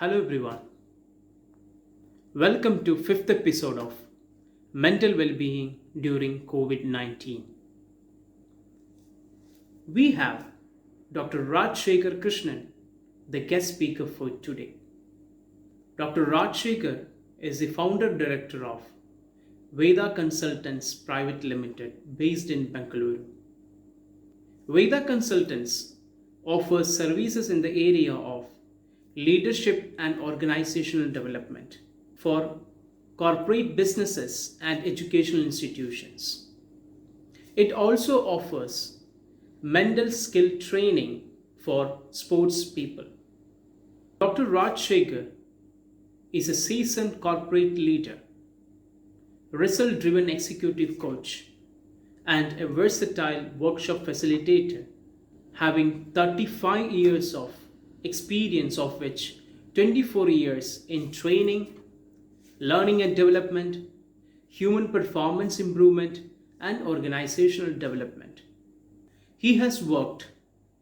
Hello everyone. Welcome to fifth episode of Mental Wellbeing during COVID-19. We have Dr. Rajshekar Krishnan, the guest speaker for today. Dr. Rajshekar is the founder director of Veda Consultants Private Limited based in Bengaluru. Veda Consultants offers services in the area of leadership and organizational development for corporate businesses and educational institutions. It also offers mental skill training for sports people. Dr. Rajshekar is a seasoned corporate leader, result driven executive coach, and a versatile workshop facilitator, having 35 years of experience, of which 24 years in training, learning and development, human performance improvement, and organizational development. He has worked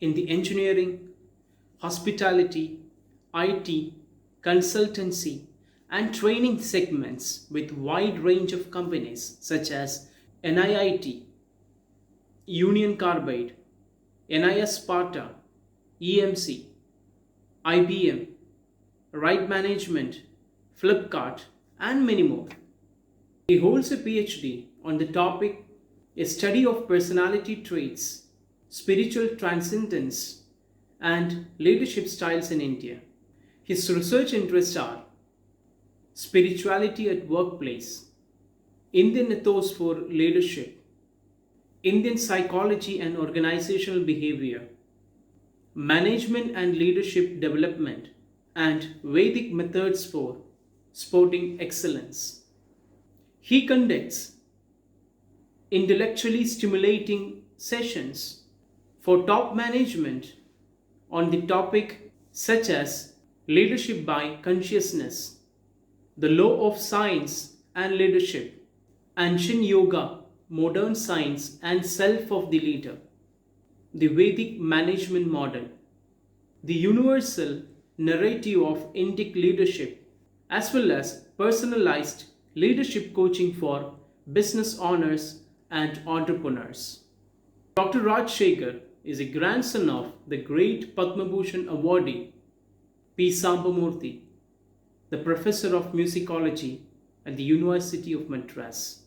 in the engineering, hospitality, IT, consultancy, and training segments with wide range of companies such as NIIT, Union Carbide, NIS Sparta, EMC, IBM, Right Management, Flipkart, and many more. He holds a PhD on the topic A Study of Personality Traits, Spiritual Transcendence, and Leadership Styles in India. His research interests are spirituality at workplace, Indian ethos for leadership, Indian psychology and organizational behavior, management and leadership development, and Vedic methods for sporting excellence. He conducts intellectually stimulating sessions for top management on the topic such as leadership by consciousness, the law of science and leadership, ancient yoga, modern science and self of the leader, the Vedic management model, the universal narrative of Indic leadership, as well as personalized leadership coaching for business owners and entrepreneurs. Dr. Rajshekar is a grandson of the great Padma Bhushan awardee P. Sambamurthy, the professor of musicology at the University of Madras.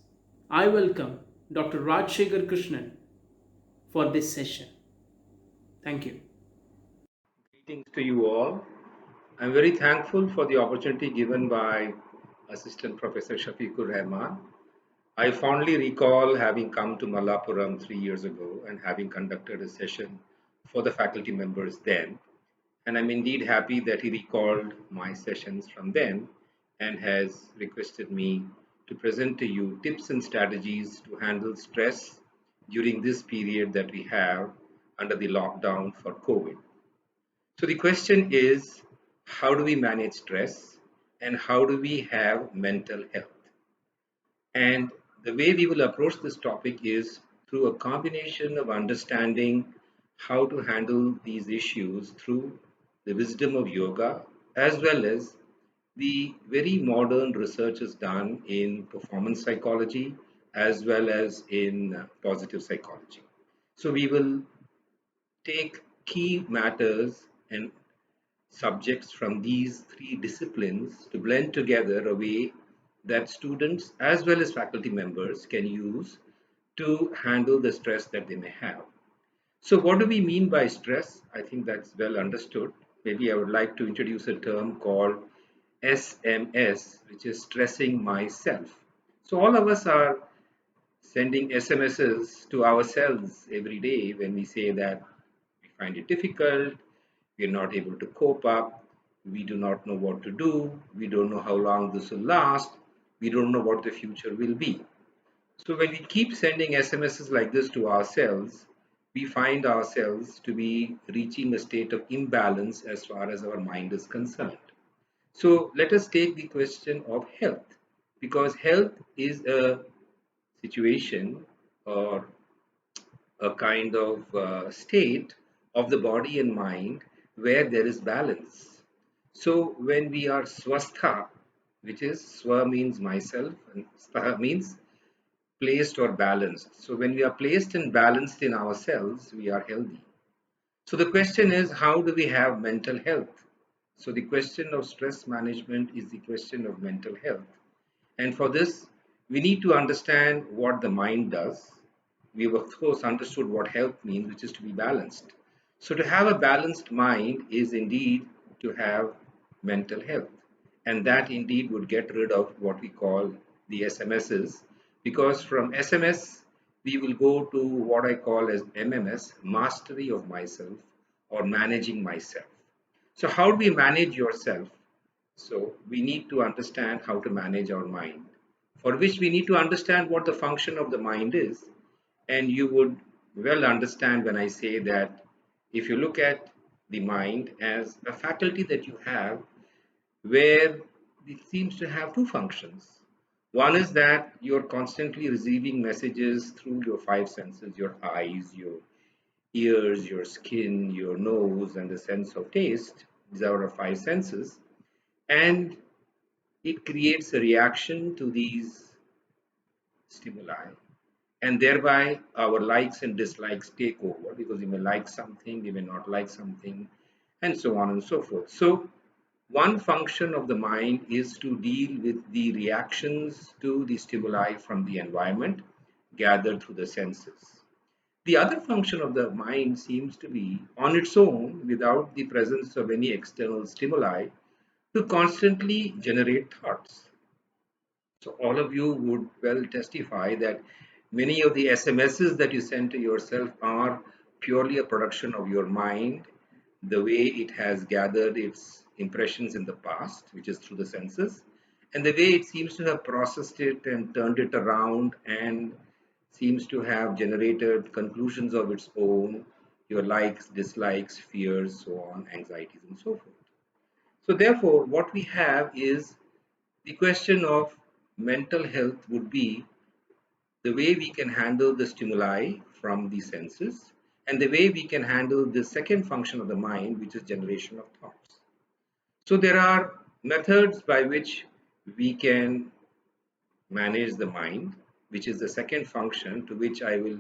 I welcome Dr. Rajshekar Krishnan for this session. Thank you. Greetings to you all. I'm very thankful for the opportunity given by Assistant Professor Shefeequ Rehman. I fondly recall having come to Malappuram 3 years ago and having conducted a session for the faculty members then. And I'm indeed happy that he recalled my sessions from then and has requested me to present to you tips and strategies to handle stress during this period that we have under the lockdown for COVID. So the question is, how do we manage stress and how do we have mental health? And the way we will approach this topic is through a combination of understanding how to handle these issues through the wisdom of yoga as well as the very modern research is done in performance psychology as well as in positive psychology. So we will take key matters and subjects from these three disciplines to blend together a way that students as well as faculty members can use to handle the stress that they may have. So what do we mean by stress? I think that's well understood. Maybe I would like to introduce a term called SMS, which is stressing myself. So all of us are sending SMSs to ourselves every day when we say that we find it difficult, we are not able to cope up, we do not know what to do, we don't know how long this will last, we don't know what the future will be. So when we keep sending SMSs like this to ourselves, we find ourselves to be reaching a state of imbalance as far as our mind is concerned. So let us take the question of health, because health is a situation or a kind of state of the body and mind where there is balance. So when we are swastha, which is swa means myself and stha means placed or balanced. So when we are placed and balanced in ourselves, we are healthy. So the question is, how do we have mental health? So the question of stress management is the question of mental health. And for this, we need to understand what the mind does. We've of course understood what health means, which is to be balanced. So to have a balanced mind is indeed to have mental health. And that indeed would get rid of what we call the SMSs, because from SMS we will go to what I call as MMS, mastery of myself or managing myself. So how do we manage yourself? So we need to understand how to manage our mind, for which we need to understand what the function of the mind is. And you would well understand when I say that if you look at the mind as a faculty that you have, where it seems to have two functions. One is that you're constantly receiving messages through your five senses, your eyes, your ears, your skin, your nose, and the sense of taste. These are our five senses. And it creates a reaction to these stimuli, and thereby our likes and dislikes take over, because you may like something, you may not like something, and so on and so forth. So one function of the mind is to deal with the reactions to the stimuli from the environment gathered through the senses. The other function of the mind seems to be on its own, without the presence of any external stimuli, to constantly generate thoughts. So all of you would well testify that many of the SMSs that you send to yourself are purely a production of your mind, the way it has gathered its impressions in the past, which is through the senses, and the way it seems to have processed it and turned it around and seems to have generated conclusions of its own, your likes, dislikes, fears, so on, anxieties, and so forth. So therefore, what we have is the question of mental health would be the way we can handle the stimuli from the senses and the way we can handle the second function of the mind, which is generation of thoughts. So there are methods by which we can manage the mind, which is the second function, to which I will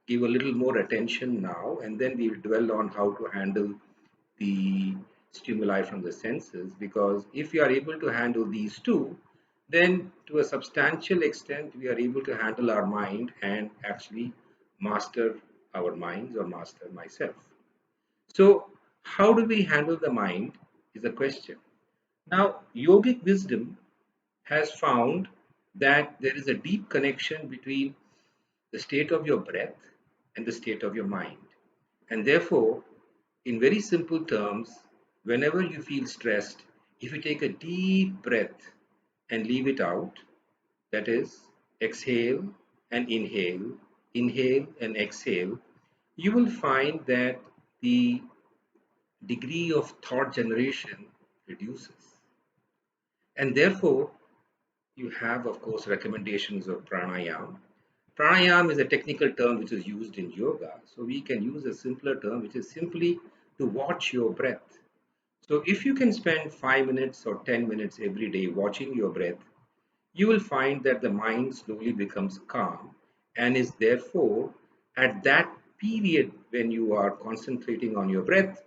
give a little more attention now, and then we will dwell on how to handle the stimuli from the senses. Because if we are able to handle these two, then to a substantial extent we are able to handle our mind and actually master our minds or master myself. So how do we handle the mind is a question. Now yogic wisdom has found that there is a deep connection between the state of your breath and the state of your mind. And therefore, in very simple terms, whenever you feel stressed, if you take a deep breath and leave it out, that is, exhale and inhale and exhale, you will find that the degree of thought generation reduces. And therefore, you have, of course, recommendations of pranayama. Pranayama is a technical term which is used in yoga. So we can use a simpler term, which is simply to watch your breath. So if you can spend 5 minutes or 10 minutes every day watching your breath, you will find that the mind slowly becomes calm and is therefore at that period when you are concentrating on your breath,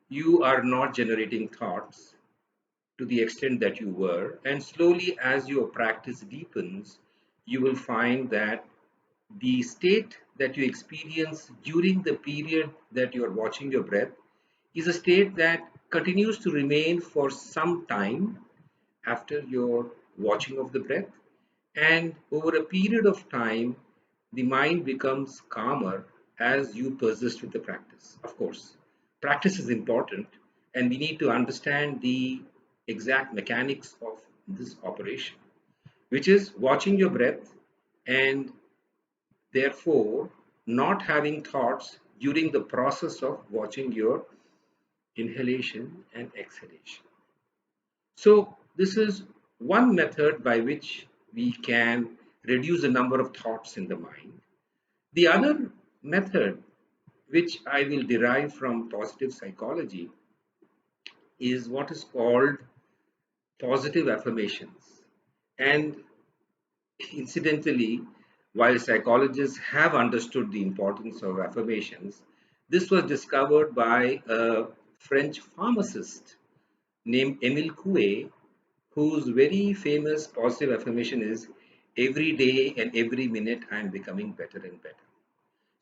you are not generating thoughts to the extent that you were. And slowly, as your practice deepens, you will find that the state that you experience during the period that you are watching your breath is a state that continues to remain for some time after your watching of the breath. And over a period of time, the mind becomes calmer as you persist with the practice. Of course, practice is important, and we need to understand the exact mechanics of this operation, which is watching your breath and therefore not having thoughts during the process of watching your inhalation and exhalation. So this is one method by which we can reduce the number of thoughts in the mind. The other method, which I will derive from positive psychology, is what is called positive affirmations. And incidentally, while psychologists have understood the importance of affirmations, this was discovered by a French pharmacist named Emile Coué, whose very famous positive affirmation is every day and every minute I am becoming better and better.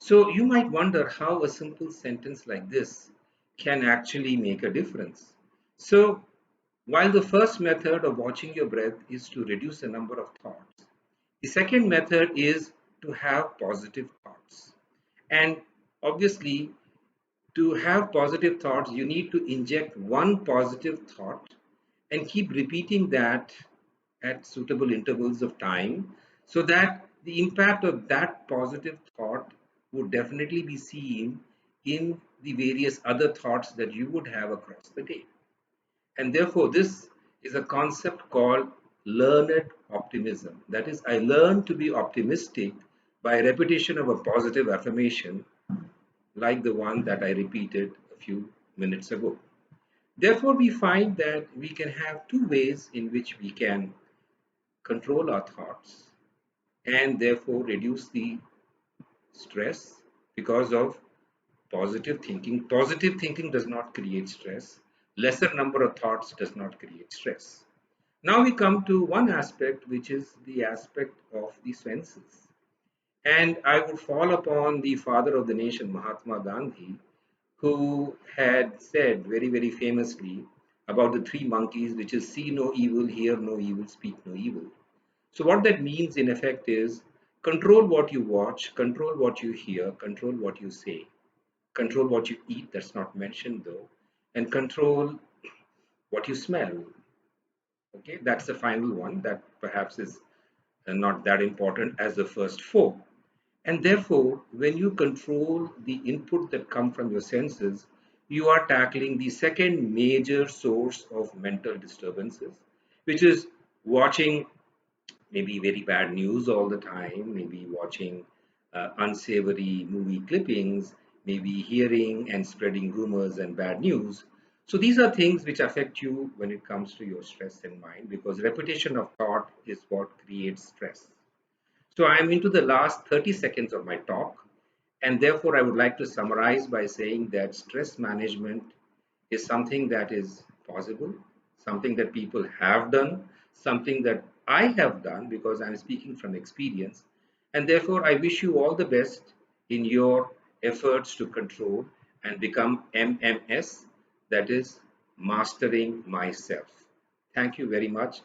So you might wonder how a simple sentence like this can actually make a difference. So while the first method of watching your breath is to reduce the number of thoughts, the second method is to have positive thoughts. And obviously, to have positive thoughts, you need to inject one positive thought and keep repeating that at suitable intervals of time so that the impact of that positive thought would definitely be seen in the various other thoughts that you would have across the day. And therefore, this is a concept called learned optimism. That is, I learn to be optimistic by repetition of a positive affirmation like the one that I repeated a few minutes ago. Therefore, we find that we can have two ways in which we can control our thoughts and therefore reduce the stress because of positive thinking. Positive thinking does not create stress. Lesser number of thoughts does not create stress. Now we come to one aspect, which is the aspect of the senses. And I would fall upon the father of the nation, Mahatma Gandhi, who had said very, very famously about the three monkeys, which is see no evil, hear no evil, speak no evil. So, what that means in effect is control what you watch, control what you hear, control what you say, control what you eat, that's not mentioned though, and control what you smell. Okay, that's the final one that perhaps is not that important as the first four. And therefore, when you control the input that come from your senses, you are tackling the second major source of mental disturbances, which is watching maybe very bad news all the time, maybe watching unsavory movie clippings, maybe hearing and spreading rumors and bad news. So these are things which affect you when it comes to your stress and mind because repetition of thought is what creates stress. So I'm into the last 30 seconds of my talk, and therefore I would like to summarize by saying that stress management is something that is possible, something that people have done, something that I have done because I'm speaking from experience. And therefore, I wish you all the best in your efforts to control and become MMS, that is, mastering myself. Thank you very much.